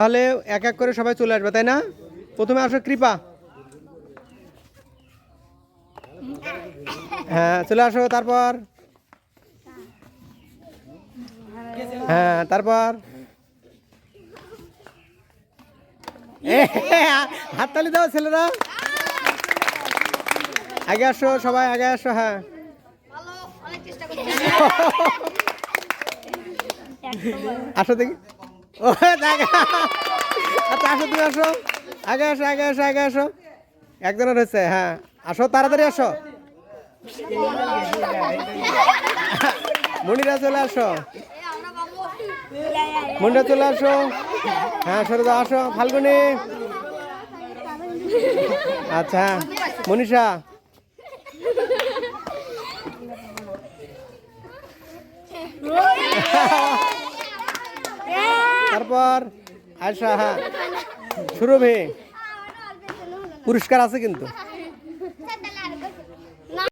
তাহলে এক এক করে সবাই চলে আসবে, তাই না? প্রথমে আসো কৃপা। হ্যাঁ চলে আসো। তারপর হ্যাঁ তারপর হাততালি দাও ছেলেরা। আগে আসো সবাই, আগে আসো। হ্যাঁ আসো দেখি। ও আচ্ছা আসো, তুমি আসো, আগে আসো, আগে আসো, আগে আসো। একজনের হয়েছে। হ্যাঁ আসো তাড়াতাড়ি আসো। মনিরা চলে আসো, মনিরা চলে আসো। হ্যাঁ সরদা আসো। ফাল্গুনি আচ্ছা, মনীষা তারপর আয়সা। হ্যাঁ সুরভি, পুরস্কার আছে কিন্তু।